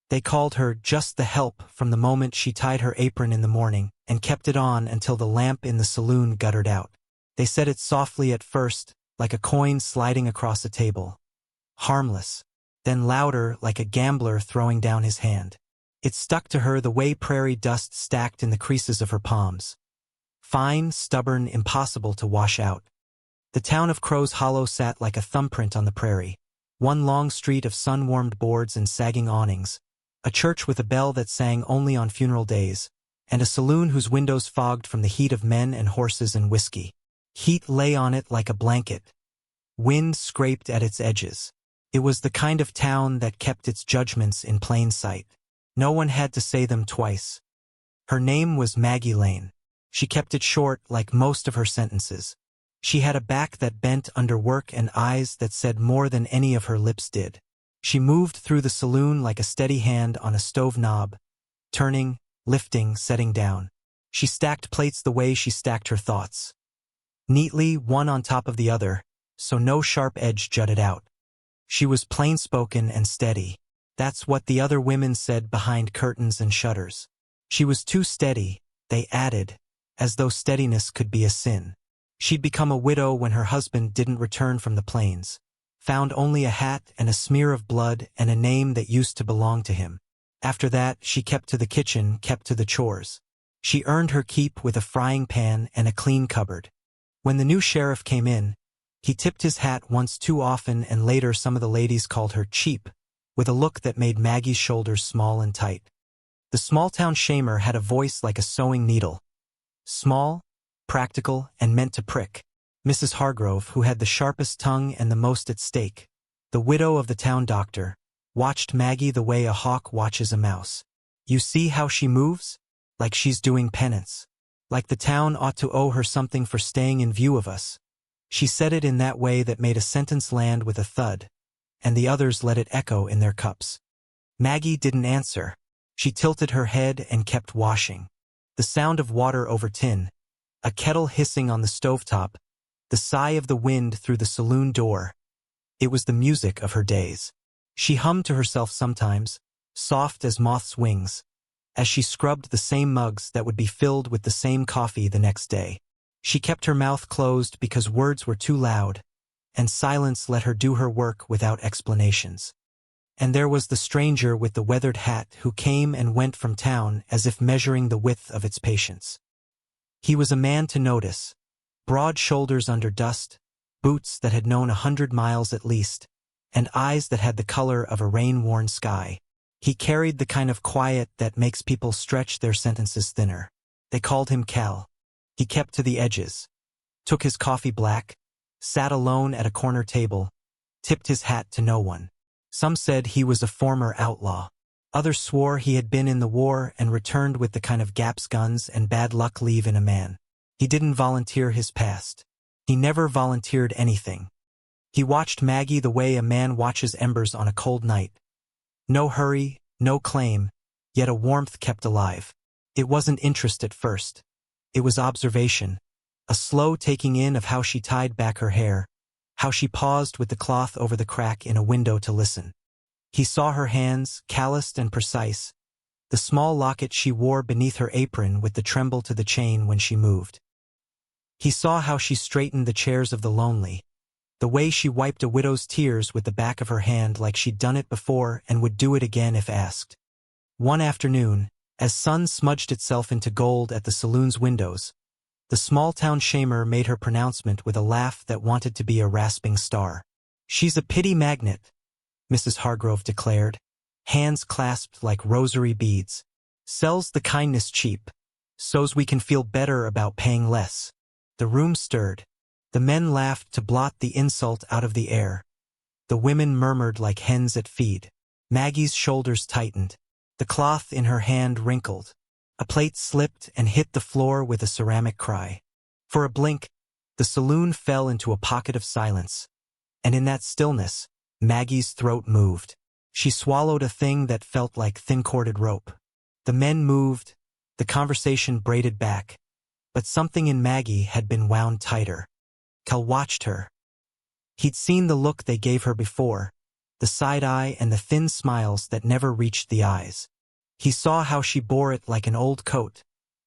They called her just the help from the moment she tied her apron in the morning and kept it on until the lamp in the saloon guttered out. They said it softly at first, like a coin sliding across a table. Harmless. Then louder, like a gambler throwing down his hand. It stuck to her the way prairie dust stacked in the creases of her palms. Fine, stubborn, impossible to wash out. The town of Crow's Hollow sat like a thumbprint on the prairie. One long street of sun-warmed boards and sagging awnings. A church with a bell that sang only on funeral days, and a saloon whose windows fogged from the heat of men and horses and whiskey. Heat lay on it like a blanket. Wind scraped at its edges. It was the kind of town that kept its judgments in plain sight. No one had to say them twice. Her name was Maggie Lane. She kept it short like most of her sentences. She had a back that bent under work and eyes that said more than any of her lips did. She moved through the saloon like a steady hand on a stove knob, turning, lifting, setting down. She stacked plates the way she stacked her thoughts. Neatly, one on top of the other, so no sharp edge jutted out. She was plain-spoken and steady. That's what the other women said behind curtains and shutters. She was too steady, they added, as though steadiness could be a sin. She'd become a widow when her husband didn't return from the plains. Found only a hat and a smear of blood and a name that used to belong to him. After that, she kept to the kitchen, kept to the chores. She earned her keep with a frying pan and a clean cupboard. When the new sheriff came in, he tipped his hat once too often, and later some of the ladies called her cheap, with a look that made Maggie's shoulders small and tight. The small-town shamer had a voice like a sewing needle. Small, practical, and meant to prick. Mrs. Hargrove, who had the sharpest tongue and the most at stake, the widow of the town doctor, watched Maggie the way a hawk watches a mouse. You see how she moves? Like she's doing penance. Like the town ought to owe her something for staying in view of us. She said it in that way that made a sentence land with a thud, and the others let it echo in their cups. Maggie didn't answer. She tilted her head and kept washing. The sound of water over tin, a kettle hissing on the stovetop, the sigh of the wind through the saloon door. It was the music of her days. She hummed to herself sometimes, soft as moth's wings, as she scrubbed the same mugs that would be filled with the same coffee the next day. She kept her mouth closed because words were too loud, and silence let her do her work without explanations. And there was the stranger with the weathered hat who came and went from town as if measuring the width of its patience. He was a man to notice. Broad shoulders under dust, boots that had known 100 miles at least, and eyes that had the color of a rain-worn sky. He carried the kind of quiet that makes people stretch their sentences thinner. They called him Cal. He kept to the edges, took his coffee black, sat alone at a corner table, tipped his hat to no one. Some said he was a former outlaw. Others swore he had been in the war and returned with the kind of gaps guns and bad luck leave in a man. He didn't volunteer his past. He never volunteered anything. He watched Maggie the way a man watches embers on a cold night. No hurry, no claim, yet a warmth kept alive. It wasn't interest at first. It was observation, a slow taking in of how she tied back her hair, how she paused with the cloth over the crack in a window to listen. He saw her hands, calloused and precise, the small locket she wore beneath her apron with the tremble to the chain when she moved. He saw how she straightened the chairs of the lonely, the way she wiped a widow's tears with the back of her hand like she'd done it before and would do it again if asked. One afternoon, as sun smudged itself into gold at the saloon's windows, the small-town shamer made her pronouncement with a laugh that wanted to be a rasping star. "She's a pity magnet," Mrs. Hargrove declared, hands clasped like rosary beads. "Sells the kindness cheap, so's we can feel better about paying less." The room stirred. The men laughed to blot the insult out of the air. The women murmured like hens at feed. Maggie's shoulders tightened. The cloth in her hand wrinkled. A plate slipped and hit the floor with a ceramic cry. For a blink, the saloon fell into a pocket of silence. And in that stillness, Maggie's throat moved. She swallowed a thing that felt like thin-corded rope. The men moved, the conversation braided back, but something in Maggie had been wound tighter. Cal watched her. He'd seen the look they gave her before, the side eye and the thin smiles that never reached the eyes. He saw how she bore it like an old coat,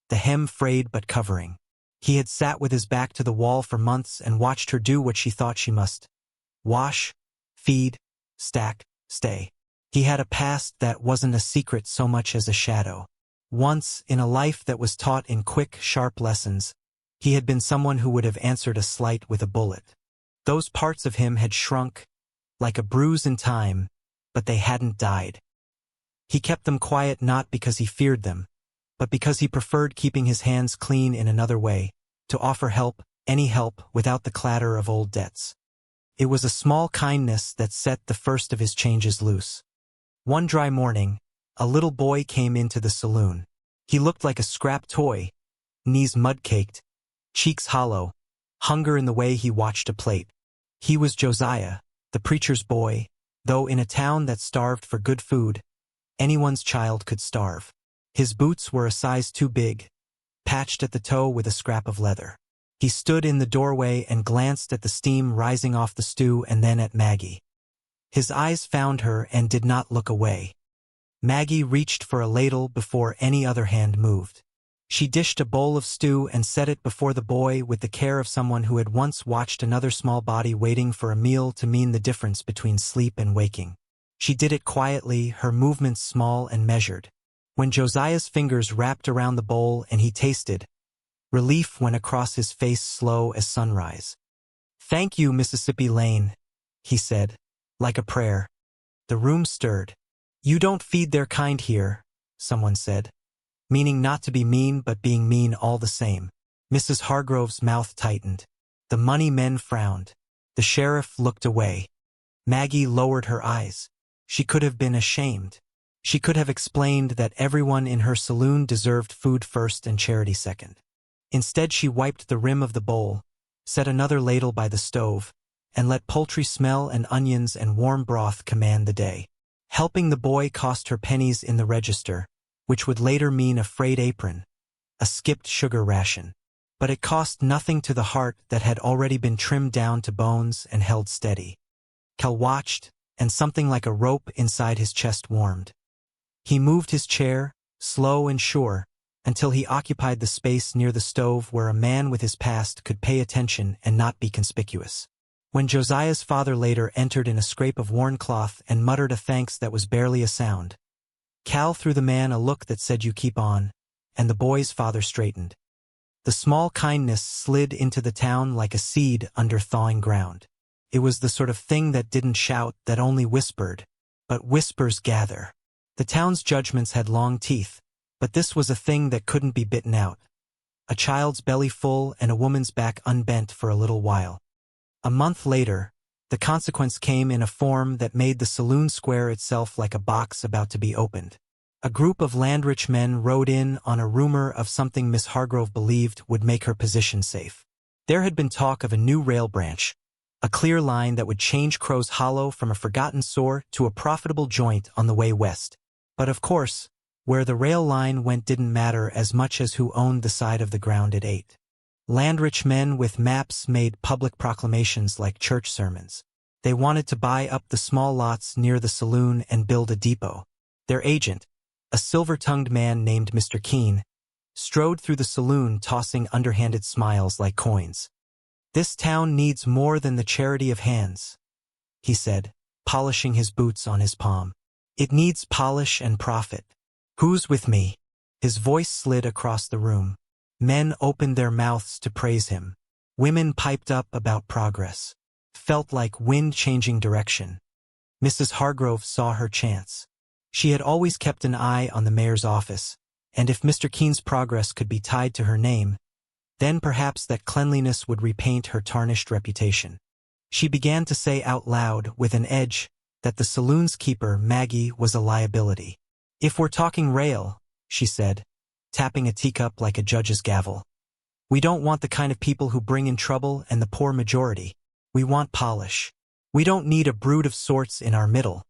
the hem frayed but covering. He had sat with his back to the wall for months and watched her do what she thought she must. Wash, feed, stack, stay. He had a past that wasn't a secret so much as a shadow. Once, in a life that was taught in quick, sharp lessons, he had been someone who would have answered a slight with a bullet. Those parts of him had shrunk, like a bruise in time, but they hadn't died. He kept them quiet not because he feared them, but because he preferred keeping his hands clean in another way, to offer help, any help, without the clatter of old debts. It was a small kindness that set the first of his changes loose. One dry morning, a little boy came into the saloon. He looked like a scrap toy, knees mud-caked, cheeks hollow, hunger in the way he watched a plate. He was Josiah, the preacher's boy, though in a town that starved for good food, anyone's child could starve. His boots were a size too big, patched at the toe with a scrap of leather. He stood in the doorway and glanced at the steam rising off the stew and then at Maggie. His eyes found her and did not look away. Maggie reached for a ladle before any other hand moved. She dished a bowl of stew and set it before the boy with the care of someone who had once watched another small body waiting for a meal to mean the difference between sleep and waking. She did it quietly, her movements small and measured. When Josiah's fingers wrapped around the bowl and he tasted, relief went across his face slow as sunrise. "Thank you, Mississippi Lane," he said, like a prayer. The room stirred. "You don't feed their kind here," someone said, meaning not to be mean but being mean all the same. Mrs. Hargrove's mouth tightened. The money men frowned. The sheriff looked away. Maggie lowered her eyes. She could have been ashamed. She could have explained that everyone in her saloon deserved food first and charity second. Instead she wiped the rim of the bowl, set another ladle by the stove, and let poultry smell and onions and warm broth command the day. Helping the boy cost her pennies in the register, which would later mean a frayed apron, a skipped sugar ration. But it cost nothing to the heart that had already been trimmed down to bones and held steady. Cal watched, and something like a rope inside his chest warmed. He moved his chair, slow and sure, until he occupied the space near the stove where a man with his past could pay attention and not be conspicuous. When Josiah's father later entered in a scrape of worn cloth and muttered a thanks that was barely a sound, Cal threw the man a look that said, "You keep on," and the boy's father straightened. The small kindness slid into the town like a seed under thawing ground. It was the sort of thing that didn't shout, that only whispered, but whispers gather. The town's judgments had long teeth, but this was a thing that couldn't be bitten out. A child's belly full and a woman's back unbent for a little while. A month later, the consequence came in a form that made the saloon square itself like a box about to be opened. A group of land-rich men rode in on a rumor of something Miss Hargrove believed would make her position safe. There had been talk of a new rail branch, a clear line that would change Crow's Hollow from a forgotten sore to a profitable joint on the way west. But of course, where the rail line went didn't matter as much as who owned the side of the ground it ate. Land-rich men with maps made public proclamations like church sermons. They wanted to buy up the small lots near the saloon and build a depot. Their agent, a silver-tongued man named Mr. Keene, strode through the saloon tossing underhanded smiles like coins. "This town needs more than the charity of hands," he said, polishing his boots on his palm. "It needs polish and profit. Who's with me?" His voice slid across the room. Men opened their mouths to praise him. Women piped up about progress. Felt like wind changing direction. Mrs. Hargrove saw her chance. She had always kept an eye on the mayor's office, and if Mr. Keene's progress could be tied to her name, then perhaps that cleanliness would repaint her tarnished reputation. She began to say out loud, with an edge, that the saloon's keeper, Maggie, was a liability. "If we're talking rail," she said, tapping a teacup like a judge's gavel, "we don't want the kind of people who bring in trouble and the poor majority. We want polish. We don't need a brood of sorts in our middle."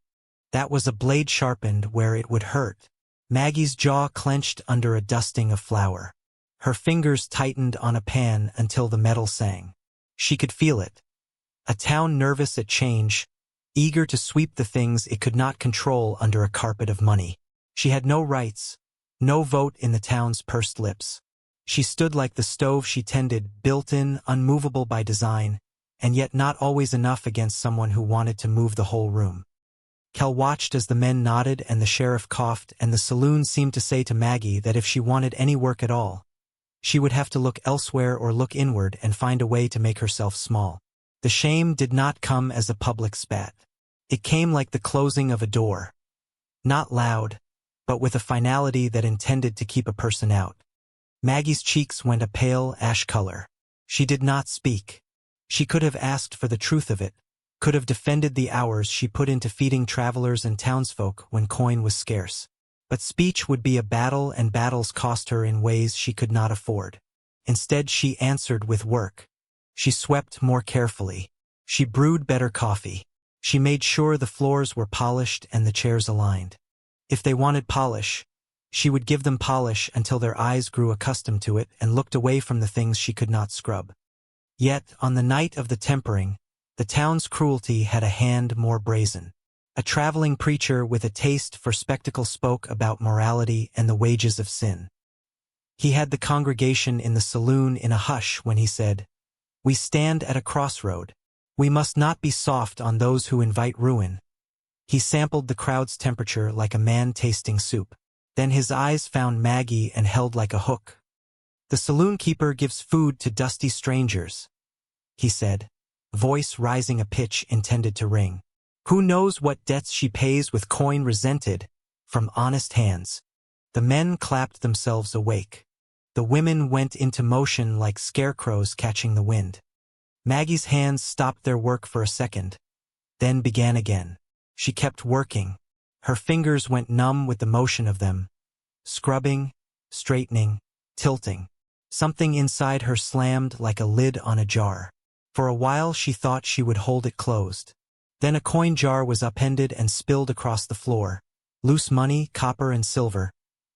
That was a blade sharpened where it would hurt. Maggie's jaw clenched under a dusting of flour. Her fingers tightened on a pan until the metal sang. She could feel it. A town nervous at change, eager to sweep the things it could not control under a carpet of money. She had no rights, no vote in the town's pursed lips. She stood like the stove she tended, built-in, unmovable by design, and yet not always enough against someone who wanted to move the whole room. Cal watched as the men nodded and the sheriff coughed, and the saloon seemed to say to Maggie that if she wanted any work at all, she would have to look elsewhere or look inward and find a way to make herself small. The shame did not come as a public spat. It came like the closing of a door. Not loud, but with a finality that intended to keep a person out. Maggie's cheeks went a pale ash color. She did not speak. She could have asked for the truth of it, could have defended the hours she put into feeding travelers and townsfolk when coin was scarce. But speech would be a battle, and battles cost her in ways she could not afford. Instead, she answered with work. She swept more carefully. She brewed better coffee. She made sure the floors were polished and the chairs aligned. If they wanted polish, she would give them polish until their eyes grew accustomed to it and looked away from the things she could not scrub. Yet, on the night of the tempering, the town's cruelty had a hand more brazen. A traveling preacher with a taste for spectacle spoke about morality and the wages of sin. He had the congregation in the saloon in a hush when he said, "We stand at a crossroad. We must not be soft on those who invite ruin." He sampled the crowd's temperature like a man tasting soup. Then his eyes found Maggie and held like a hook. "The saloon keeper gives food to dusty strangers," he said, voice rising a pitch intended to ring. "Who knows what debts she pays with coin resented from honest hands." The men clapped themselves awake. The women went into motion like scarecrows catching the wind. Maggie's hands stopped their work for a second, then began again. She kept working. Her fingers went numb with the motion of them, scrubbing, straightening, tilting. Something inside her slammed like a lid on a jar. For a while she thought she would hold it closed. Then a coin jar was upended and spilled across the floor. Loose money, copper and silver.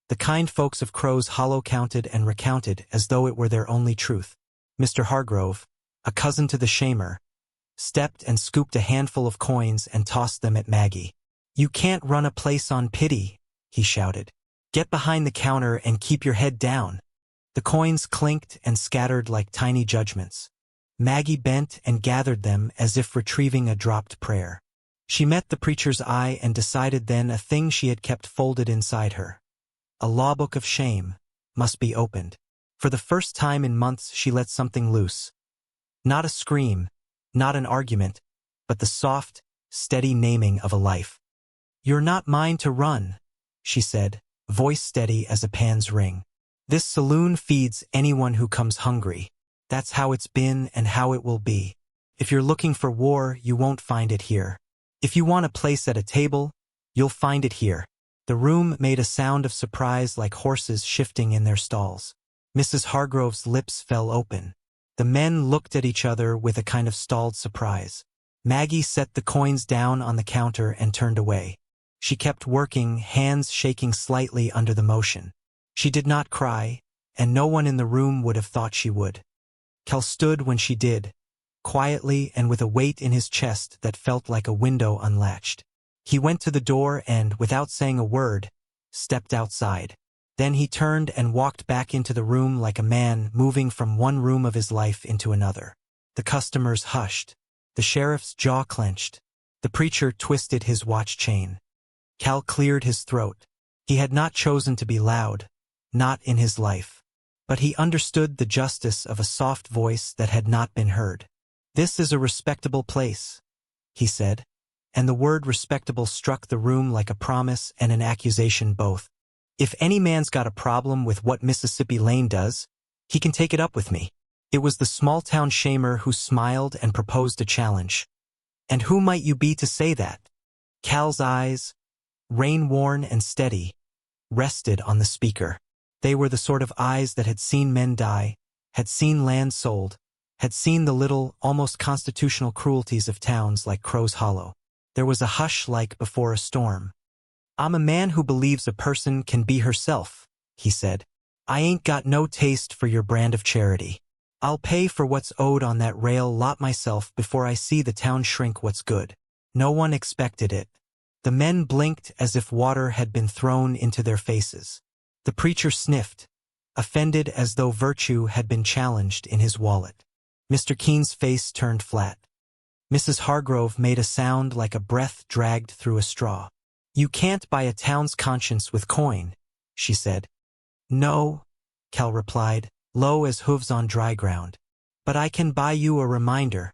The kind folks of Crow's Hollow counted and recounted as though it were their only truth. Mr. Hargrove, a cousin to the shamer, stepped and scooped a handful of coins and tossed them at Maggie. "You can't run a place on pity," he shouted. "Get behind the counter and keep your head down." The coins clinked and scattered like tiny judgments. Maggie bent and gathered them as if retrieving a dropped prayer. She met the preacher's eye and decided then a thing she had kept folded inside her. A law book of shame must be opened. For the first time in months she let something loose. Not a scream, not an argument, but the soft, steady naming of a life. "You're not mine to run," she said, voice steady as a pan's ring. "This saloon feeds anyone who comes hungry. That's how it's been and how it will be. If you're looking for war, you won't find it here. If you want a place at a table, you'll find it here." The room made a sound of surprise like horses shifting in their stalls. Mrs. Hargrove's lips fell open. The men looked at each other with a kind of stalled surprise. Maggie set the coins down on the counter and turned away. She kept working, hands shaking slightly under the motion. She did not cry, and no one in the room would have thought she would. Cal stood when she did, quietly and with a weight in his chest that felt like a window unlatched. He went to the door and, without saying a word, stepped outside. Then he turned and walked back into the room like a man moving from one room of his life into another. The customers hushed. The sheriff's jaw clenched. The preacher twisted his watch chain. Cal cleared his throat. He had not chosen to be loud, not in his life. But he understood the justice of a soft voice that had not been heard. "This is a respectable place," he said, and the word respectable struck the room like a promise and an accusation both. "If any man's got a problem with what Mississippi Lane does, he can take it up with me." It was the small-town shamer who smiled and proposed a challenge. "And who might you be to say that?" Cal's eyes, rain-worn and steady, rested on the speaker. They were the sort of eyes that had seen men die, had seen land sold, had seen the little, almost constitutional cruelties of towns like Crow's Hollow. There was a hush like before a storm. "I'm a man who believes a person can be herself," he said. "I ain't got no taste for your brand of charity. I'll pay for what's owed on that rail lot myself before I see the town shrink what's good." No one expected it. The men blinked as if water had been thrown into their faces. The preacher sniffed, offended as though virtue had been challenged in his wallet. Mr. Keene's face turned flat. Mrs. Hargrove made a sound like a breath dragged through a straw. "You can't buy a town's conscience with coin," she said. "No," Cal replied, low as hooves on dry ground. "But I can buy you a reminder."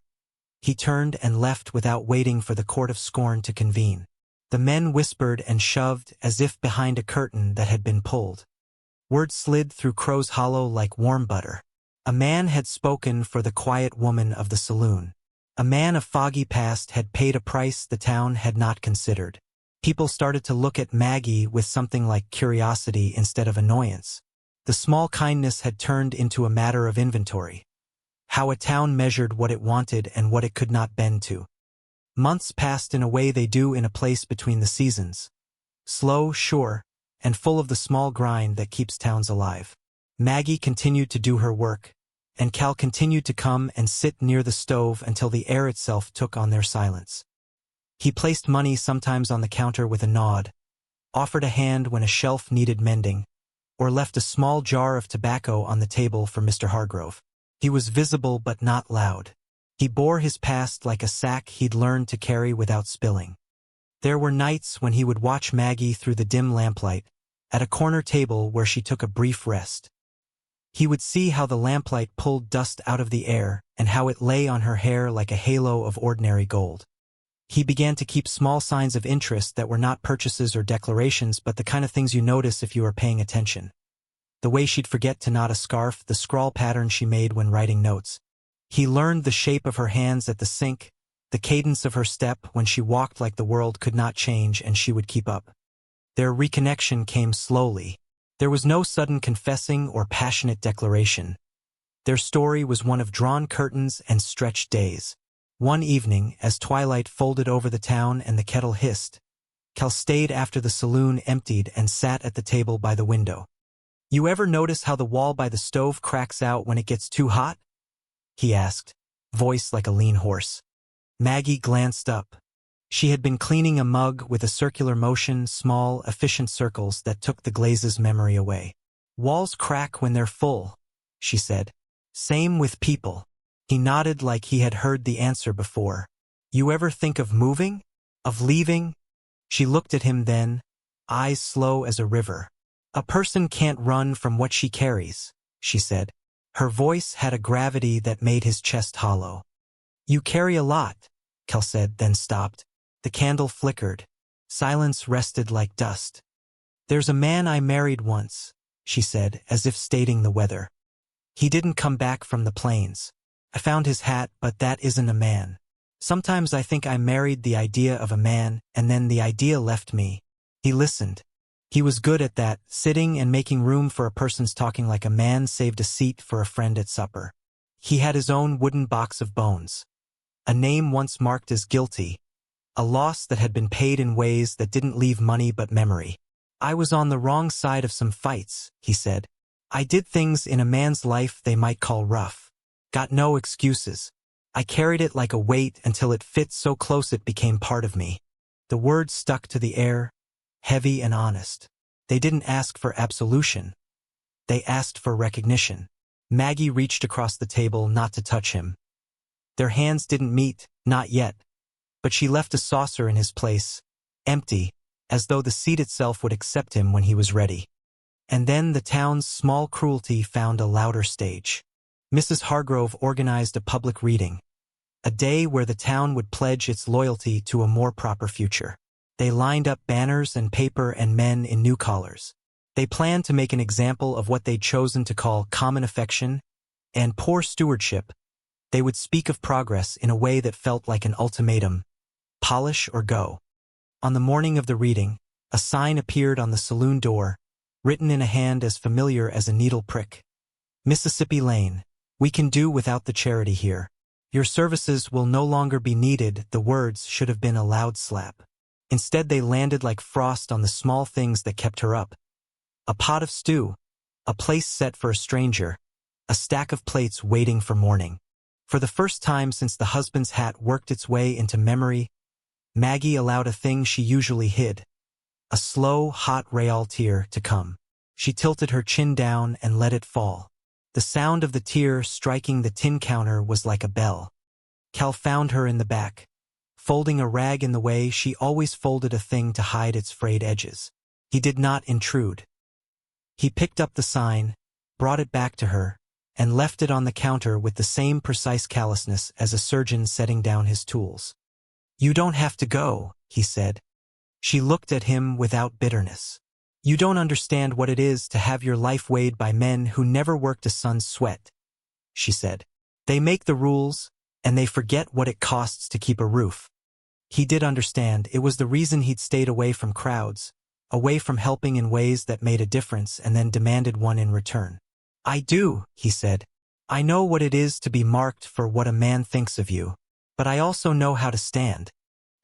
He turned and left without waiting for the court of scorn to convene. The men whispered and shoved as if behind a curtain that had been pulled. Words slid through Crow's Hollow like warm butter. A man had spoken for the quiet woman of the saloon. A man of foggy past had paid a price the town had not considered. People started to look at Maggie with something like curiosity instead of annoyance. The small kindness had turned into a matter of inventory. How a town measured what it wanted and what it could not bend to. Months passed in a way they do in a place between the seasons. Slow, sure, and full of the small grind that keeps towns alive. Maggie continued to do her work, and Cal continued to come and sit near the stove until the air itself took on their silence. He placed money sometimes on the counter with a nod, offered a hand when a shelf needed mending, or left a small jar of tobacco on the table for Mr. Hargrove. He was visible but not loud. He bore his past like a sack he'd learned to carry without spilling. There were nights when he would watch Maggie through the dim lamplight, at a corner table where she took a brief rest. He would see how the lamplight pulled dust out of the air and how it lay on her hair like a halo of ordinary gold. He began to keep small signs of interest that were not purchases or declarations but the kind of things you notice if you are paying attention. The way she'd forget to knot a scarf, the scrawl pattern she made when writing notes. He learned the shape of her hands at the sink, the cadence of her step when she walked like the world could not change and she would keep up. Their reconnection came slowly. There was no sudden confessing or passionate declaration. Their story was one of drawn curtains and stretched days. One evening, as twilight folded over the town and the kettle hissed, Cal stayed after the saloon emptied and sat at the table by the window. "You ever notice how the wall by the stove cracks out when it gets too hot?" he asked, voice like a lean horse. Maggie glanced up. She had been cleaning a mug with a circular motion, small, efficient circles that took the glaze's memory away. "Walls crack when they're full," she said. "Same with people." He nodded like he had heard the answer before. "You ever think of moving? Of leaving?" She looked at him then, eyes slow as a river. "A person can't run from what she carries," she said. Her voice had a gravity that made his chest hollow. "You carry a lot," Cal said, then stopped. The candle flickered. Silence rested like dust. "There's a man I married once," she said, as if stating the weather. "He didn't come back from the plains. I found his hat, but that isn't a man. Sometimes I think I married the idea of a man, and then the idea left me." He listened. He was good at that, sitting and making room for a person's talking like a man saved a seat for a friend at supper. He had his own wooden box of bones. A name once marked as guilty. A loss that had been paid in ways that didn't leave money but memory. "I was on the wrong side of some fights," he said. "I did things in a man's life they might call rough. Got no excuses. I carried it like a weight until it fit so close it became part of me." The words stuck to the air, heavy and honest. They didn't ask for absolution. They asked for recognition. Maggie reached across the table not to touch him. Their hands didn't meet, not yet. But she left a saucer in his place, empty, as though the seat itself would accept him when he was ready. And then the town's small cruelty found a louder stage. Mrs. Hargrove organized a public reading. A day where the town would pledge its loyalty to a more proper future. They lined up banners and paper and men in new collars. They planned to make an example of what they'd chosen to call common affection and poor stewardship. They would speak of progress in a way that felt like an ultimatum. Polish or go. On the morning of the reading, a sign appeared on the saloon door, written in a hand as familiar as a needle prick. "Mississippi Lane. We can do without the charity here. Your services will no longer be needed." The words should have been a loud slap. Instead they landed like frost on the small things that kept her up. A pot of stew, a place set for a stranger, a stack of plates waiting for morning. For the first time since the husband's hat worked its way into memory, Maggie allowed a thing she usually hid, a slow, hot real tear, to come. She tilted her chin down and let it fall. The sound of the tear striking the tin counter was like a bell. Cal found her in the back, folding a rag in the way she always folded a thing to hide its frayed edges. He did not intrude. He picked up the sign, brought it back to her, and left it on the counter with the same precise callousness as a surgeon setting down his tools. "You don't have to go," he said. She looked at him without bitterness. "You don't understand what it is to have your life weighed by men who never worked a sun's sweat," she said. "They make the rules, and they forget what it costs to keep a roof." He did understand. It was the reason he'd stayed away from crowds, away from helping in ways that made a difference and then demanded one in return. "I do," he said. "I know what it is to be marked for what a man thinks of you, but I also know how to stand."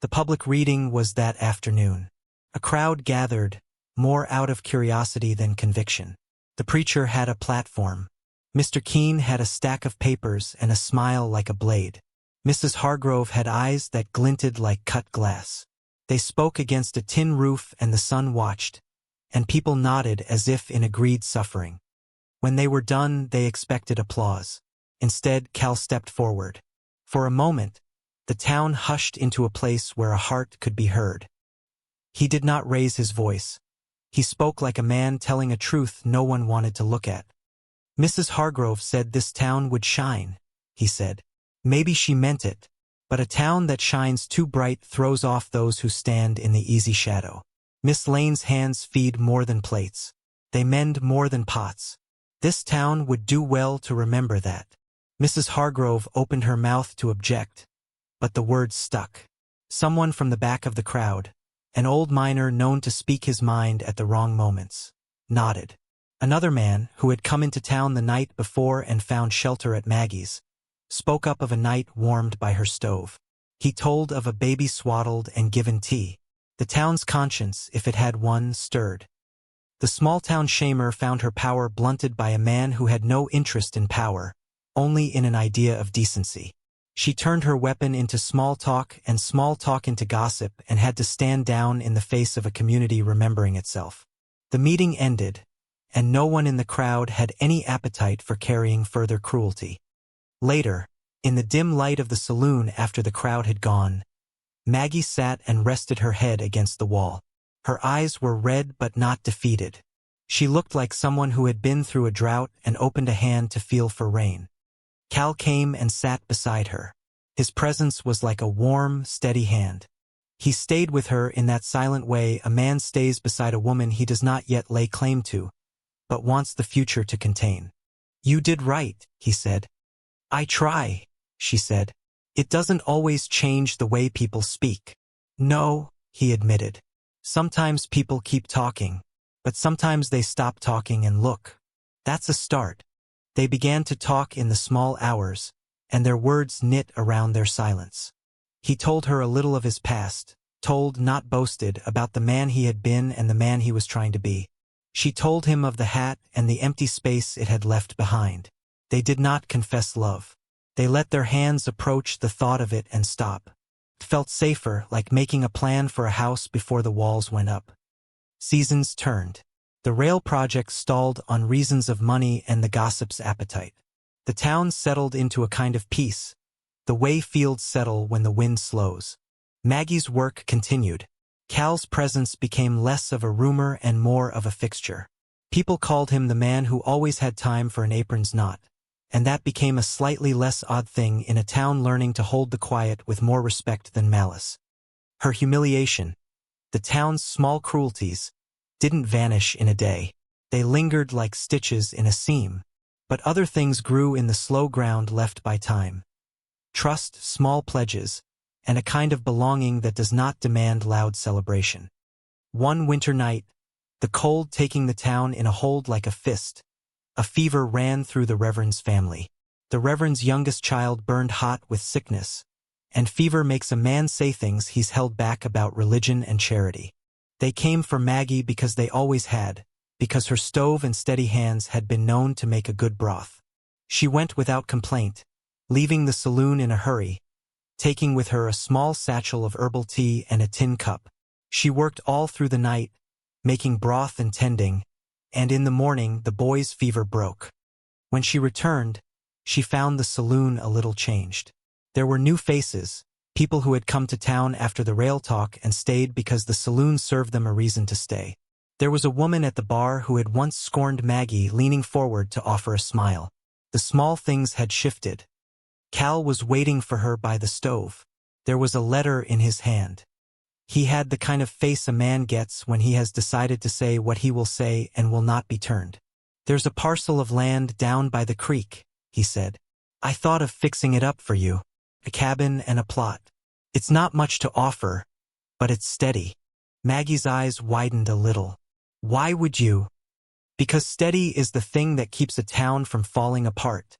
The public reading was that afternoon. A crowd gathered, more out of curiosity than conviction. The preacher had a platform. Mr. Keene had a stack of papers and a smile like a blade. Mrs. Hargrove had eyes that glinted like cut glass. They spoke against a tin roof and the sun watched, and people nodded as if in agreed suffering. When they were done, they expected applause. Instead, Cal stepped forward. For a moment, the town hushed into a place where a heart could be heard. He did not raise his voice. He spoke like a man telling a truth no one wanted to look at. "Mrs. Hargrove said this town would shine," he said. Maybe she meant it, but a town that shines too bright throws off those who stand in the easy shadow. Miss Lane's hands feed more than plates. They mend more than pots. This town would do well to remember that. Mrs. Hargrove opened her mouth to object, but the words stuck. Someone from the back of the crowd, an old miner known to speak his mind at the wrong moments, nodded. Another man, who had come into town the night before and found shelter at Maggie's, spoke up of a night warmed by her stove. He told of a baby swaddled and given tea. The town's conscience, if it had one, stirred. The small-town shamer found her power blunted by a man who had no interest in power, only in an idea of decency. She turned her weapon into small talk and small talk into gossip and had to stand down in the face of a community remembering itself. The meeting ended, and no one in the crowd had any appetite for carrying further cruelty. Later, in the dim light of the saloon after the crowd had gone, Maggie sat and rested her head against the wall. Her eyes were red but not defeated. She looked like someone who had been through a drought and opened a hand to feel for rain. Cal came and sat beside her. His presence was like a warm, steady hand. He stayed with her in that silent way a man stays beside a woman he does not yet lay claim to, but wants the future to contain. "You did right," he said. "I try," she said. "It doesn't always change the way people speak." "No," he admitted. "Sometimes people keep talking, but sometimes they stop talking and look. That's a start." They began to talk in the small hours, and their words knit around their silence. He told her a little of his past, told, not boasted, about the man he had been and the man he was trying to be. She told him of the hat and the empty space it had left behind. They did not confess love. They let their hands approach the thought of it and stop. It felt safer, like making a plan for a house before the walls went up. Seasons turned. The rail project stalled on reasons of money and the gossip's appetite. The town settled into a kind of peace, the way fields settle when the wind slows. Maggie's work continued. Cal's presence became less of a rumor and more of a fixture. People called him the man who always had time for an apron's knot, and that became a slightly less odd thing in a town learning to hold the quiet with more respect than malice. Her humiliation, the town's small cruelties, didn't vanish in a day. They lingered like stitches in a seam, but other things grew in the slow ground left by time. Trust, small pledges, and a kind of belonging that does not demand loud celebration. One winter night, the cold taking the town in a hold like a fist, a fever ran through the Reverend's family. The Reverend's youngest child burned hot with sickness, and fever makes a man say things he's held back about religion and charity. They came for Maggie because they always had, because her stove and steady hands had been known to make a good broth. She went without complaint, leaving the saloon in a hurry, taking with her a small satchel of herbal tea and a tin cup. She worked all through the night, making broth and tending, and in the morning the boy's fever broke. When she returned, she found the saloon a little changed. There were new faces, people who had come to town after the rail talk and stayed because the saloon served them a reason to stay. There was a woman at the bar who had once scorned Maggie, leaning forward to offer a smile. The small things had shifted. Cal was waiting for her by the stove. There was a letter in his hand. He had the kind of face a man gets when he has decided to say what he will say and will not be turned. "There's a parcel of land down by the creek," he said. "I thought of fixing it up for you. A cabin and a plot. It's not much to offer, but it's steady." Maggie's eyes widened a little. "Why would you?" "Because steady is the thing that keeps a town from falling apart,"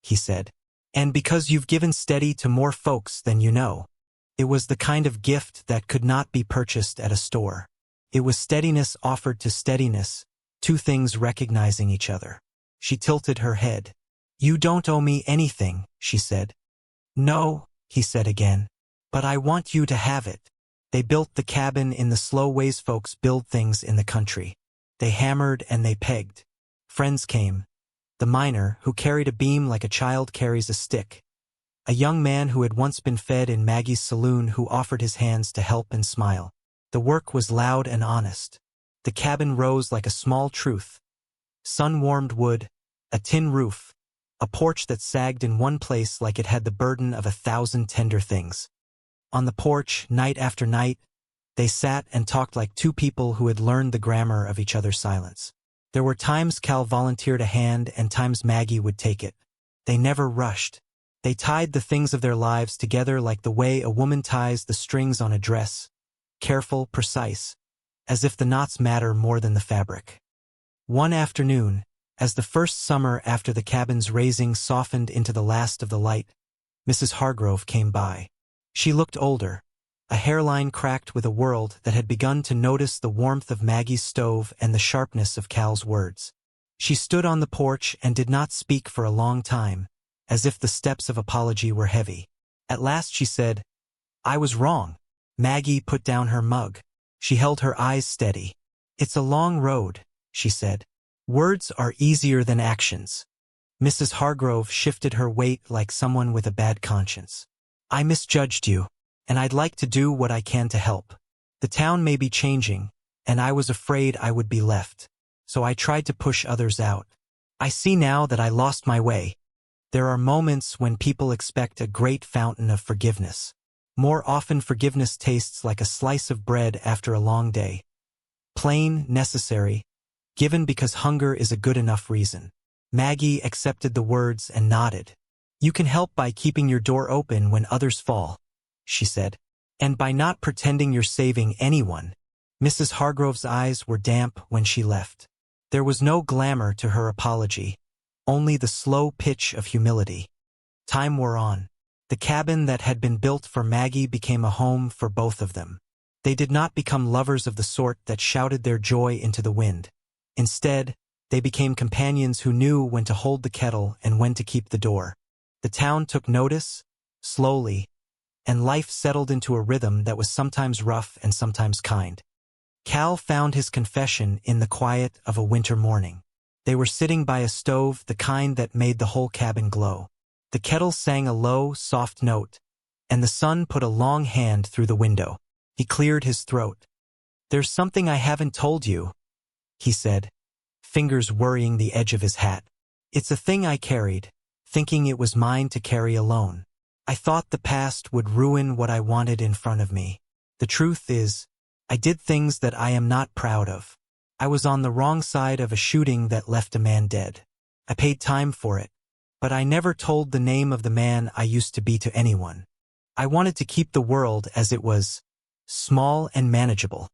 he said. "And because you've given steady to more folks than you know." It was the kind of gift that could not be purchased at a store. It was steadiness offered to steadiness, two things recognizing each other. She tilted her head. "You don't owe me anything," she said. "No," he said again. "But I want you to have it." They built the cabin in the slow ways folks build things in the country. They hammered and they pegged. Friends came. The miner, who carried a beam like a child carries a stick. A young man who had once been fed in Maggie's saloon who offered his hands to help and smile. The work was loud and honest. The cabin rose like a small truth. Sun-warmed wood, a tin roof, a porch that sagged in one place like it had the burden of 1,000 tender things. On the porch, night after night, they sat and talked like two people who had learned the grammar of each other's silence. There were times Cal volunteered a hand and times Maggie would take it. They never rushed. They tied the things of their lives together like the way a woman ties the strings on a dress, careful, precise, as if the knots matter more than the fabric. One afternoon, as the first summer after the cabin's raising softened into the last of the light, Mrs. Hargrove came by. She looked older, a hairline cracked with a world that had begun to notice the warmth of Maggie's stove and the sharpness of Cal's words. She stood on the porch and did not speak for a long time, as if the steps of apology were heavy. At last she said, "I was wrong." Maggie put down her mug. She held her eyes steady. "It's a long road," she said. "Words are easier than actions." Mrs. Hargrove shifted her weight like someone with a bad conscience. "I misjudged you, and I'd like to do what I can to help. The town may be changing, and I was afraid I would be left, so I tried to push others out. I see now that I lost my way. There are moments when people expect a great fountain of forgiveness. More often forgiveness tastes like a slice of bread after a long day. Plain, necessary, given because hunger is a good enough reason." Maggie accepted the words and nodded. "You can help by keeping your door open when others fall," she said. "And by not pretending you're saving anyone." Mrs. Hargrove's eyes were damp when she left. There was no glamour to her apology, only the slow pitch of humility. Time wore on. The cabin that had been built for Maggie became a home for both of them. They did not become lovers of the sort that shouted their joy into the wind. Instead, they became companions who knew when to hold the kettle and when to keep the door. The town took notice, slowly, and life settled into a rhythm that was sometimes rough and sometimes kind. Cal found his confession in the quiet of a winter morning. They were sitting by a stove, the kind that made the whole cabin glow. The kettle sang a low, soft note, and the sun put a long hand through the window. He cleared his throat. "There's something I haven't told you," he said, fingers worrying the edge of his hat. "It's a thing I carried, thinking it was mine to carry alone. I thought the past would ruin what I wanted in front of me. The truth is, I did things that I am not proud of. I was on the wrong side of a shooting that left a man dead. I paid time for it, but I never told the name of the man I used to be to anyone. I wanted to keep the world as it was, small and manageable."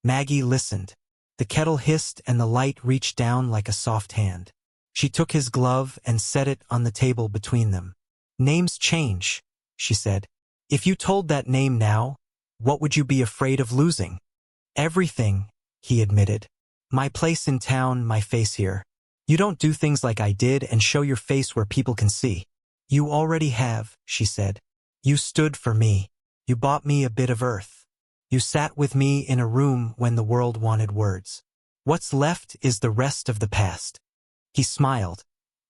Maggie listened. The kettle hissed and the light reached down like a soft hand. She took his glove and set it on the table between them. "Names change," she said. "If you told that name now, what would you be afraid of losing?" "Everything," he admitted. "My place in town, my face here. You don't do things like I did and show your face where people can see." "You already have," she said. You stood for me. You bought me a bit of earth. You sat with me in a room when the world wanted words. What's left is the rest of the past. He smiled,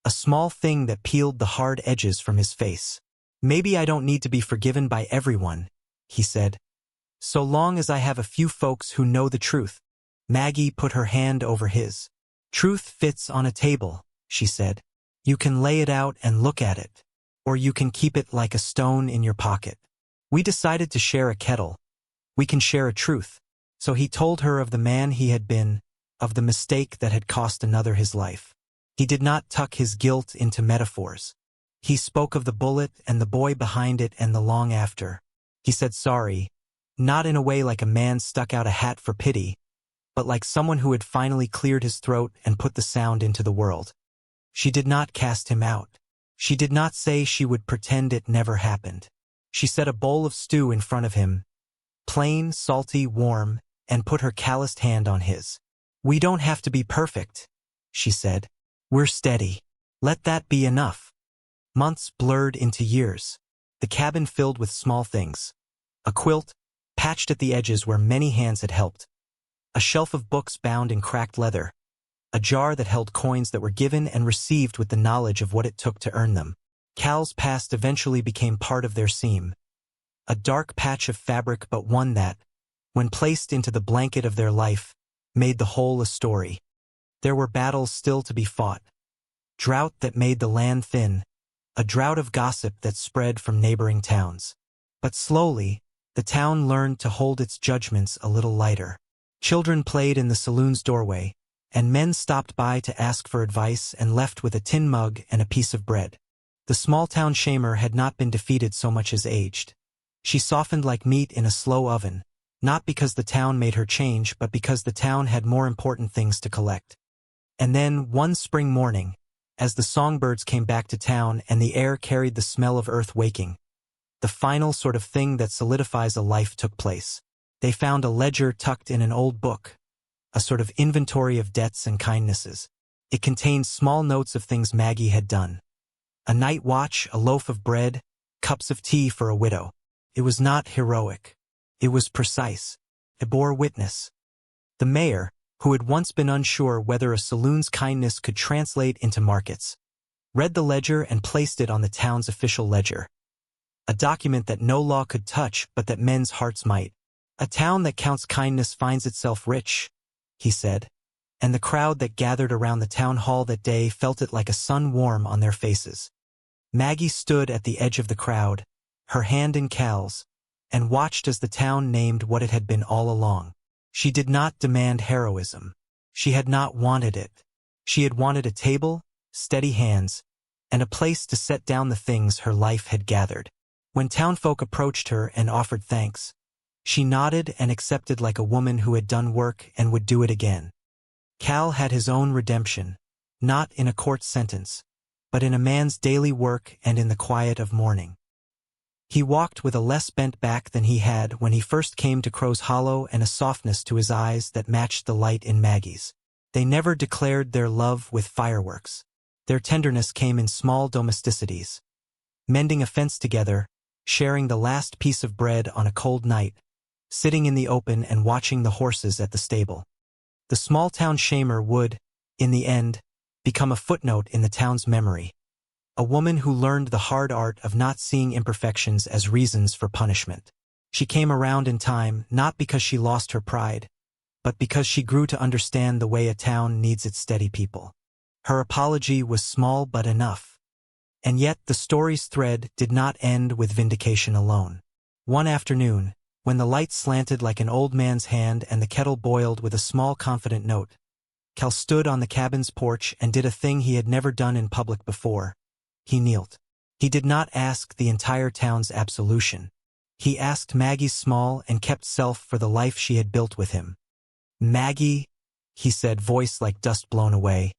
a small thing that peeled the hard edges from his face. Maybe I don't need to be forgiven by everyone, he said. So long as I have a few folks who know the truth. Maggie put her hand over his. Truth fits on a table, she said. You can lay it out and look at it, or you can keep it like a stone in your pocket. We decided to share a kettle. We can share a truth. So he told her of the man he had been, of the mistake that had cost another his life. He did not tuck his guilt into metaphors. He spoke of the bullet and the boy behind it and the long after. He said sorry, not in a way like a man stuck out a hat for pity, but like someone who had finally cleared his throat and put the sound into the world. She did not cast him out. She did not say she would pretend it never happened. She set a bowl of stew in front of him, plain, salty, warm, and put her calloused hand on his. We don't have to be perfect, she said. We're steady. Let that be enough. Months blurred into years. The cabin filled with small things. A quilt, patched at the edges where many hands had helped. A shelf of books bound in cracked leather. A jar that held coins that were given and received with the knowledge of what it took to earn them. Cal's past eventually became part of their seam. A dark patch of fabric, but one that, when placed into the blanket of their life, made the whole a story. There were battles still to be fought. Drought that made the land thin. A drought of gossip that spread from neighboring towns. But slowly, the town learned to hold its judgments a little lighter. Children played in the saloon's doorway, and men stopped by to ask for advice and left with a tin mug and a piece of bread. The small-town shamer had not been defeated so much as aged. She softened like meat in a slow oven, not because the town made her change, but because the town had more important things to collect. And then, one spring morning, as the songbirds came back to town and the air carried the smell of earth waking, the final sort of thing that solidifies a life took place. They found a ledger tucked in an old book, a sort of inventory of debts and kindnesses. It contained small notes of things Maggie had done. A night watch, a loaf of bread, cups of tea for a widow. It was not heroic. It was precise. It bore witness. The mayor, who had once been unsure whether a saloon's kindness could translate into markets, read the ledger and placed it on the town's official ledger. A document that no law could touch but that men's hearts might. A town that counts kindness finds itself rich, he said, and the crowd that gathered around the town hall that day felt it like a sun warm on their faces. Maggie stood at the edge of the crowd, her hand in Cal's, and watched as the town named what it had been all along. She did not demand heroism. She had not wanted it. She had wanted a table, steady hands, and a place to set down the things her life had gathered. When townfolk approached her and offered thanks, she nodded and accepted like a woman who had done work and would do it again. Cal had his own redemption, not in a court sentence, but in a man's daily work and in the quiet of morning. He walked with a less bent back than he had when he first came to Crow's Hollow and a softness to his eyes that matched the light in Maggie's. They never declared their love with fireworks. Their tenderness came in small domesticities. Mending a fence together, sharing the last piece of bread on a cold night, sitting in the open and watching the horses at the stable. The small-town shamer would, in the end, become a footnote in the town's memory. A woman who learned the hard art of not seeing imperfections as reasons for punishment. She came around in time not because she lost her pride, but because she grew to understand the way a town needs its steady people. Her apology was small but enough. And yet the story's thread did not end with vindication alone. One afternoon, when the light slanted like an old man's hand and the kettle boiled with a small confident note, Cal stood on the cabin's porch and did a thing he had never done in public before. He knelt. He did not ask the entire town's absolution. He asked Maggie's small and kept self for the life she had built with him. Maggie, he said, voice like dust blown away.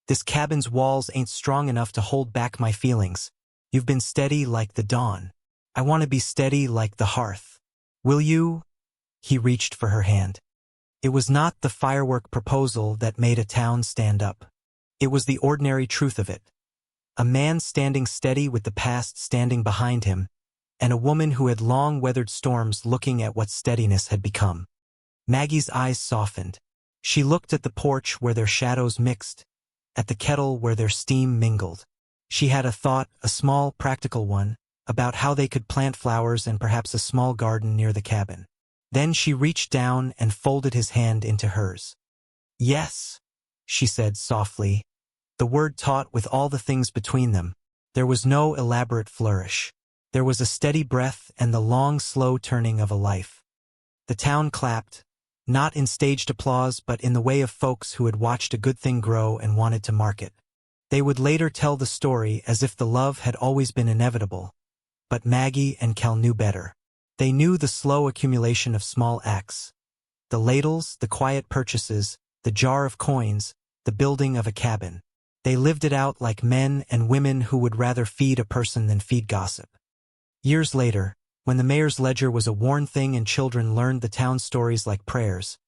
This cabin's walls ain't strong enough to hold back my feelings. You've been steady like the dawn. I want to be steady like the hearth. Will you? He reached for her hand. It was not the firework proposal that made a town stand up. It was the ordinary truth of it. A man standing steady with the past standing behind him, and a woman who had long weathered storms looking at what steadiness had become. Maggie's eyes softened. She looked at the porch where their shadows mixed, at the kettle where their steam mingled. She had a thought, a small, practical one, about how they could plant flowers and perhaps a small garden near the cabin. Then she reached down and folded his hand into hers. "Yes," she said softly, the word taut with all the things between them. There was no elaborate flourish. There was a steady breath and the long, slow turning of a life. The town clapped, not in staged applause but in the way of folks who had watched a good thing grow and wanted to mark it. They would later tell the story as if the love had always been inevitable. But Maggie and Cal knew better. They knew the slow accumulation of small acts. The ladles, the quiet purchases, the jar of coins, the building of a cabin. They lived it out like men and women who would rather feed a person than feed gossip. Years later, when the mayor's ledger was a worn thing and children learned the town stories like prayers,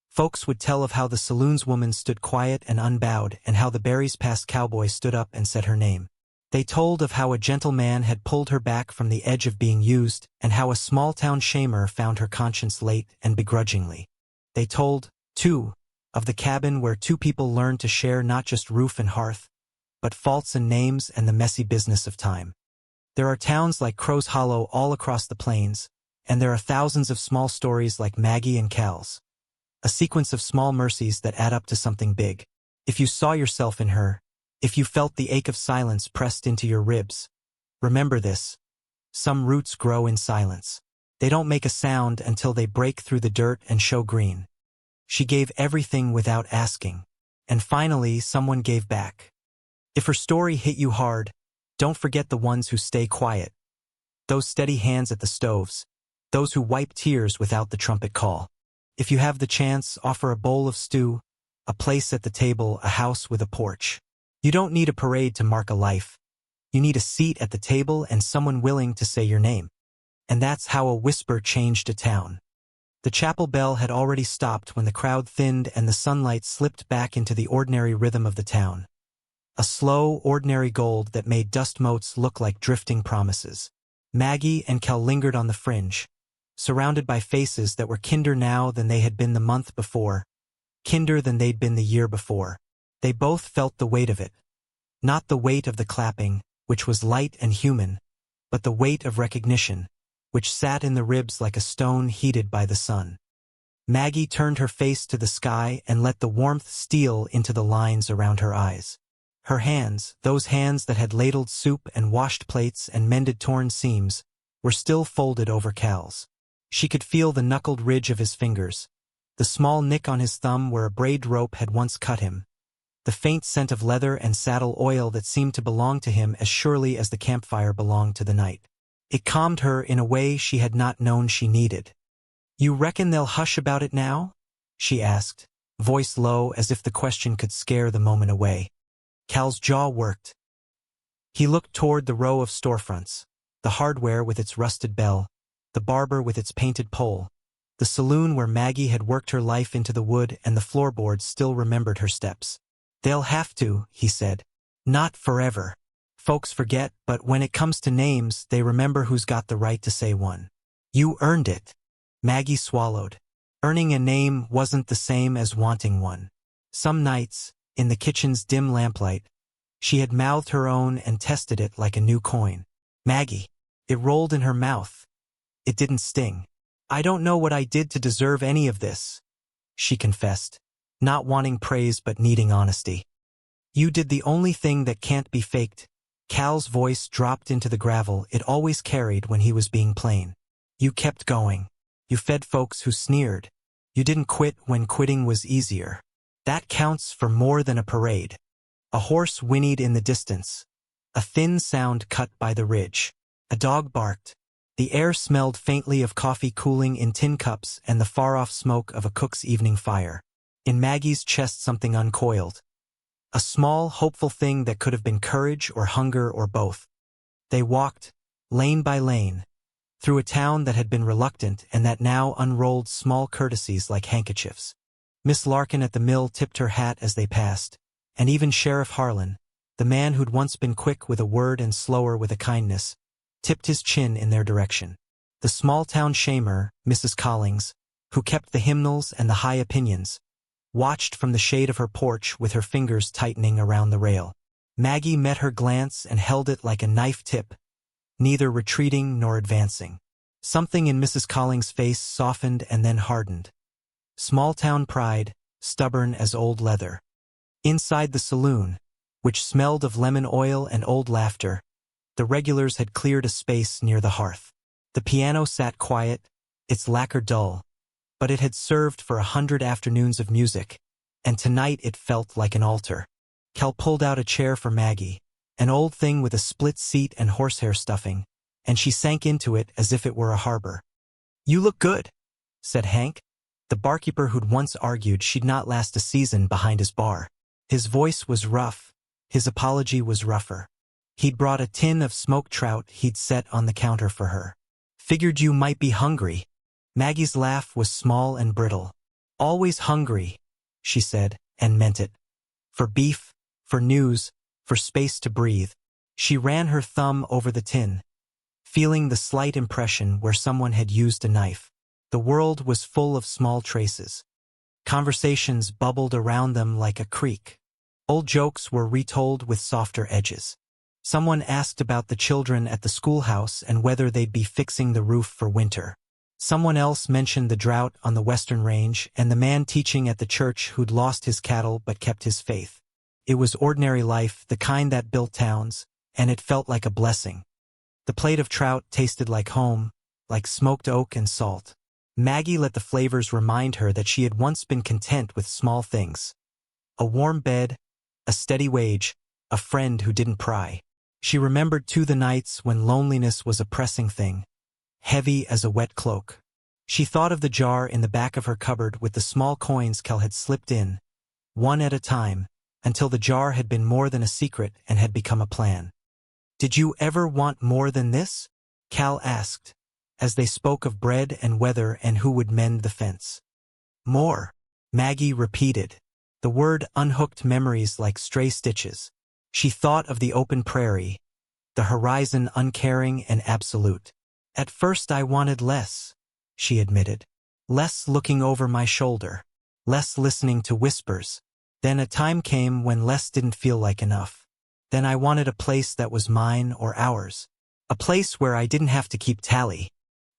folks would tell of how the saloonswoman stood quiet and unbowed and how the berries past Cowboy stood up and said her name. They told of how a gentle man had pulled her back from the edge of being used and how a small-town shamer found her conscience late and begrudgingly. They told, too, of the cabin where two people learned to share not just roof and hearth, but faults and names and the messy business of time. There are towns like Crow's Hollow all across the plains, and there are thousands of small stories like Maggie and Cal's. A sequence of small mercies that add up to something big. If you saw yourself in her, if you felt the ache of silence pressed into your ribs, remember this. Some roots grow in silence. They don't make a sound until they break through the dirt and show green. She gave everything without asking. And finally, someone gave back. If her story hit you hard, don't forget the ones who stay quiet. Those steady hands at the stoves. Those who wipe tears without the trumpet call. If you have the chance, offer a bowl of stew, a place at the table, a house with a porch. You don't need a parade to mark a life. You need a seat at the table and someone willing to say your name. And that's how a whisper changed a town. The chapel bell had already stopped when the crowd thinned and the sunlight slipped back into the ordinary rhythm of the town. A slow, ordinary gold that made dust motes look like drifting promises. Maggie and Cal lingered on the fringe, surrounded by faces that were kinder now than they had been the month before, kinder than they'd been the year before. They both felt the weight of it. Not the weight of the clapping, which was light and human, but the weight of recognition, which sat in the ribs like a stone heated by the sun. Maggie turned her face to the sky and let the warmth steal into the lines around her eyes. Her hands, those hands that had ladled soup and washed plates and mended torn seams, were still folded over Cal's. She could feel the knuckled ridge of his fingers, the small nick on his thumb where a braid rope had once cut him, the faint scent of leather and saddle oil that seemed to belong to him as surely as the campfire belonged to the night. It calmed her in a way she had not known she needed. "You reckon they'll hush about it now?" she asked, voice low as if the question could scare the moment away. Cal's jaw worked. He looked toward the row of storefronts, the hardware with its rusted bell, the barber with its painted pole, the saloon where Maggie had worked her life into the wood and the floorboards still remembered her steps. "They'll have to," he said. "Not forever. Folks forget, but when it comes to names, they remember who's got the right to say one." "You earned it." Maggie swallowed. Earning a name wasn't the same as wanting one. Some nights, in the kitchen's dim lamplight, she had mouthed her own and tested it like a new coin. "Maggie." It rolled in her mouth. It didn't sting. "I don't know what I did to deserve any of this," she confessed, not wanting praise but needing honesty. "You did the only thing that can't be faked." Cal's voice dropped into the gravel it always carried when he was being plain. "You kept going. You fed folks who sneered. You didn't quit when quitting was easier. That counts for more than a parade." A horse whinnied in the distance. A thin sound cut by the ridge. A dog barked. The air smelled faintly of coffee cooling in tin cups and the far-off smoke of a cook's evening fire. In Maggie's chest something uncoiled. A small, hopeful thing that could have been courage or hunger or both. They walked, lane by lane, through a town that had been reluctant and that now unrolled small courtesies like handkerchiefs. Miss Larkin at the mill tipped her hat as they passed, and even Sheriff Harlan, the man who'd once been quick with a word and slower with a kindness, tipped his chin in their direction. The small-town shamer, Mrs. Collings, who kept the hymnals and the high opinions, watched from the shade of her porch with her fingers tightening around the rail. Maggie met her glance and held it like a knife tip, neither retreating nor advancing. Something in Mrs. Collings' face softened and then hardened. Small-town pride, stubborn as old leather. Inside the saloon, which smelled of lemon oil and old laughter, the regulars had cleared a space near the hearth. The piano sat quiet, its lacquer dull, but it had served for 100 afternoons of music, and tonight it felt like an altar. Cal pulled out a chair for Maggie, an old thing with a split seat and horsehair stuffing, and she sank into it as if it were a harbor. "You look good," said Hank, the barkeeper who'd once argued she'd not last a season behind his bar. His voice was rough, his apology was rougher. He'd brought a tin of smoked trout he'd set on the counter for her. "Figured you might be hungry." Maggie's laugh was small and brittle. "Always hungry," she said, and meant it. For beef, for news, for space to breathe. She ran her thumb over the tin, feeling the slight impression where someone had used a knife. The world was full of small traces. Conversations bubbled around them like a creek. Old jokes were retold with softer edges. Someone asked about the children at the schoolhouse and whether they'd be fixing the roof for winter. Someone else mentioned the drought on the western range and the man teaching at the church who'd lost his cattle but kept his faith. It was ordinary life, the kind that built towns, and it felt like a blessing. The plate of trout tasted like home, like smoked oak and salt. Maggie let the flavors remind her that she had once been content with small things. A warm bed, a steady wage, a friend who didn't pry. She remembered too the nights when loneliness was a pressing thing, heavy as a wet cloak. She thought of the jar in the back of her cupboard with the small coins Cal had slipped in, one at a time, until the jar had been more than a secret and had become a plan. "Did you ever want more than this?" Cal asked, as they spoke of bread and weather and who would mend the fence. "More," Maggie repeated. The word unhooked memories like stray stitches. She thought of the open prairie, the horizon uncaring and absolute. "At first I wanted less," she admitted. "Less looking over my shoulder, less listening to whispers. Then a time came when less didn't feel like enough. Then I wanted a place that was mine or ours. A place where I didn't have to keep tally.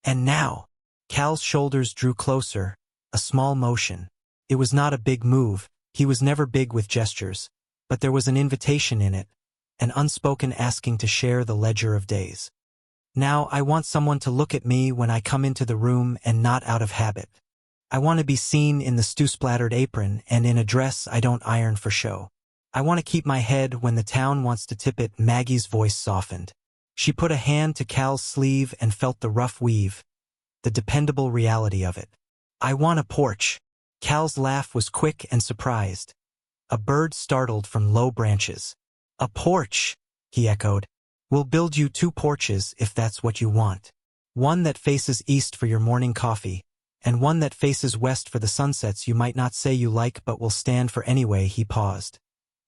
And now," Cal's shoulders drew closer, a small motion. It was not a big move, he was never big with gestures, but there was an invitation in it, an unspoken asking to share the ledger of days. "Now I want someone to look at me when I come into the room and not out of habit. I want to be seen in the stew-splattered apron and in a dress I don't iron for show. I want to keep my head when the town wants to tip it." Maggie's voice softened. She put a hand to Cal's sleeve and felt the rough weave, the dependable reality of it. "I want a porch." Cal's laugh was quick and surprised. A bird startled from low branches. "A porch," he echoed. "We'll build you 2 porches if that's what you want. One that faces east for your morning coffee, and one that faces west for the sunsets you might not say you like but will stand for anyway." He paused,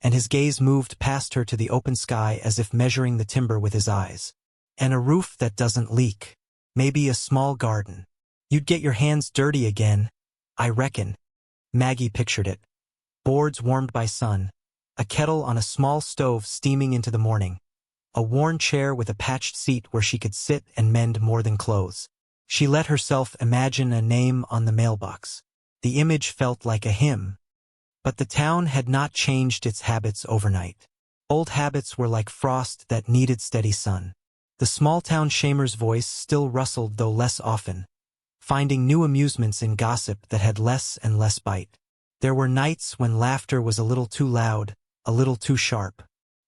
and his gaze moved past her to the open sky as if measuring the timber with his eyes. "And a roof that doesn't leak. Maybe a small garden. You'd get your hands dirty again, I reckon." Maggie pictured it. Boards warmed by sun, a kettle on a small stove steaming into the morning, a worn chair with a patched seat where she could sit and mend more than clothes. She let herself imagine a name on the mailbox. The image felt like a hymn. But the town had not changed its habits overnight. Old habits were like frost that needed steady sun. The small-town shamer's voice still rustled, though less often, finding new amusements in gossip that had less and less bite. There were nights when laughter was a little too loud, a little too sharp.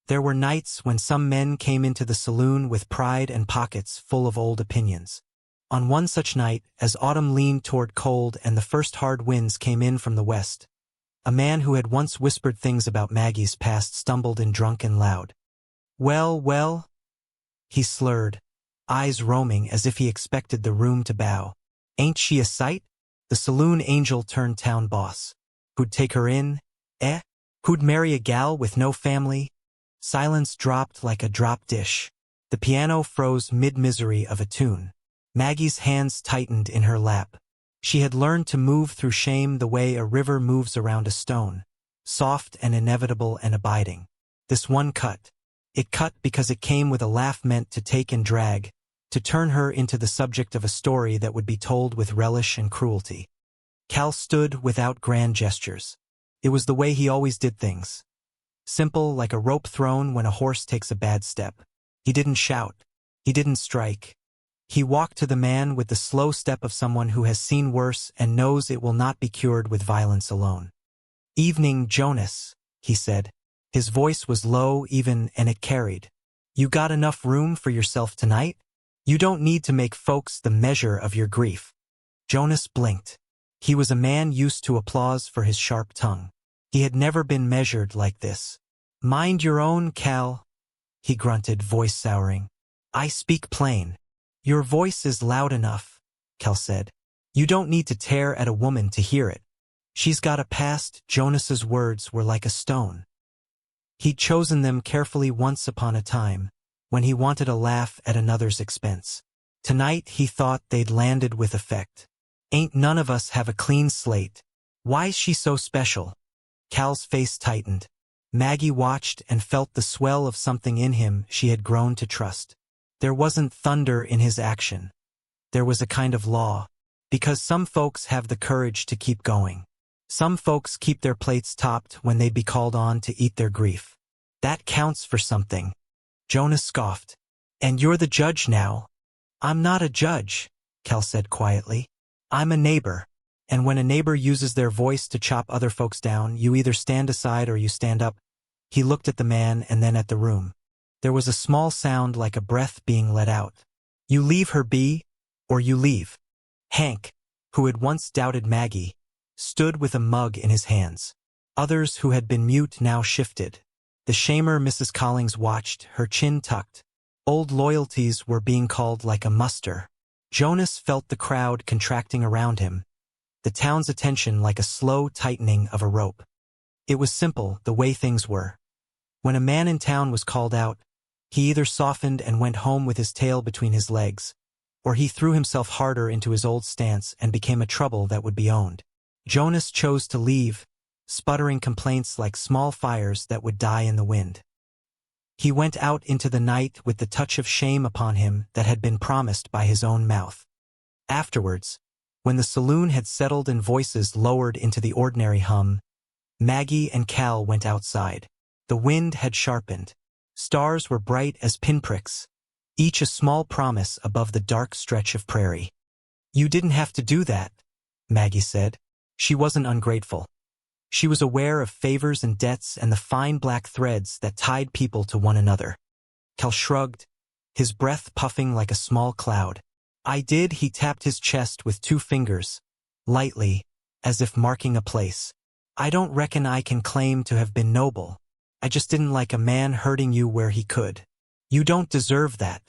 There were nights when some men came into the saloon with pride and pockets full of old opinions. On one such night, as autumn leaned toward cold and the first hard winds came in from the west, a man who had once whispered things about Maggie's past stumbled in drunk and loud. "Well, well," he slurred, eyes roaming as if he expected the room to bow. "Ain't she a sight? The saloon angel turned town boss. Who'd take her in, eh? Who'd marry a gal with no family?" Silence dropped like a drop dish. The piano froze mid-misery of a tune. Maggie's hands tightened in her lap. She had learned to move through shame the way a river moves around a stone, soft and inevitable and abiding. This one cut. It cut because it came with a laugh meant to take and drag, to turn her into the subject of a story that would be told with relish and cruelty. Cal stood without grand gestures. It was the way he always did things. Simple, like a rope thrown when a horse takes a bad step. He didn't shout. He didn't strike. He walked to the man with the slow step of someone who has seen worse and knows it will not be cured with violence alone. "Evening, Jonas," he said. His voice was low, even, and it carried. "You got enough room for yourself tonight? You don't need to make folks the measure of your grief." Jonas blinked. He was a man used to applause for his sharp tongue. He had never been measured like this. "Mind your own, Cal," he grunted, voice souring. "I speak plain." "Your voice is loud enough," Cal said. "You don't need to tear at a woman to hear it. She's got a past." Jonas's words were like a stone. He'd chosen them carefully once upon a time, when he wanted a laugh at another's expense. Tonight he thought they'd landed with effect. "Ain't none of us have a clean slate. Why's she so special?" Cal's face tightened. Maggie watched and felt the swell of something in him she had grown to trust. There wasn't thunder in his action. There was a kind of law. Because some folks have the courage to keep going. Some folks keep their plates topped when they'd be called on to eat their grief. That counts for something. Jonas scoffed. "And you're the judge now?" "I'm not a judge," Cal said quietly. "I'm a neighbor. And when a neighbor uses their voice to chop other folks down, you either stand aside or you stand up." He looked at the man and then at the room. There was a small sound like a breath being let out. "You leave her be, or you leave." Hank, who had once doubted Maggie, stood with a mug in his hands. Others who had been mute now shifted. The shamer Mrs. Collings watched, her chin tucked. Old loyalties were being called like a muster. Jonas felt the crowd contracting around him, the town's attention like a slow tightening of a rope. It was simple, the way things were. When a man in town was called out, he either softened and went home with his tail between his legs, or he threw himself harder into his old stance and became a trouble that would be owned. Jonas chose to leave, sputtering complaints like small fires that would die in the wind. He went out into the night with the touch of shame upon him that had been promised by his own mouth. Afterwards, when the saloon had settled and voices lowered into the ordinary hum, Maggie and Cal went outside. The wind had sharpened. Stars were bright as pinpricks, each a small promise above the dark stretch of prairie. "You didn't have to do that," Maggie said. She wasn't ungrateful. She was aware of favors and debts and the fine black threads that tied people to one another. Cal shrugged, his breath puffing like a small cloud. "I did." He tapped his chest with 2 fingers, lightly, as if marking a place. "I don't reckon I can claim to have been noble. I just didn't like a man hurting you where he could. You don't deserve that."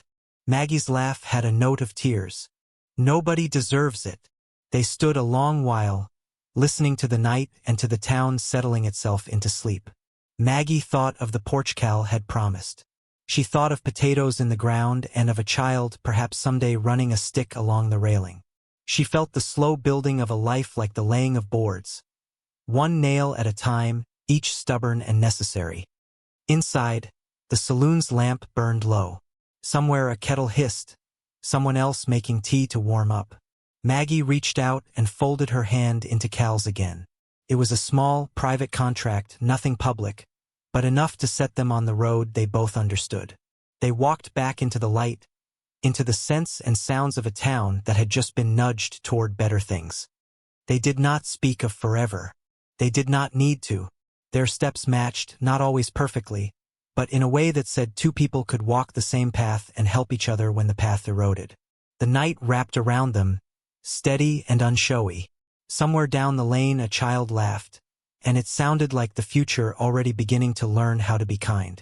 Maggie's laugh had a note of tears. "Nobody deserves it." They stood a long while, listening to the night and to the town settling itself into sleep. Maggie thought of the porch Cal had promised. She thought of potatoes in the ground and of a child perhaps someday running a stick along the railing. She felt the slow building of a life like the laying of boards. One nail at a time, each stubborn and necessary. Inside, the saloon's lamp burned low. Somewhere a kettle hissed, someone else making tea to warm up. Maggie reached out and folded her hand into Cal's again. It was a small, private contract, nothing public, but enough to set them on the road they both understood. They walked back into the light, into the scents and sounds of a town that had just been nudged toward better things. They did not speak of forever. They did not need to. Their steps matched, not always perfectly, but in a way that said 2 people could walk the same path and help each other when the path eroded. The night wrapped around them, steady and unshowy. Somewhere down the lane a child laughed, and it sounded like the future already beginning to learn how to be kind.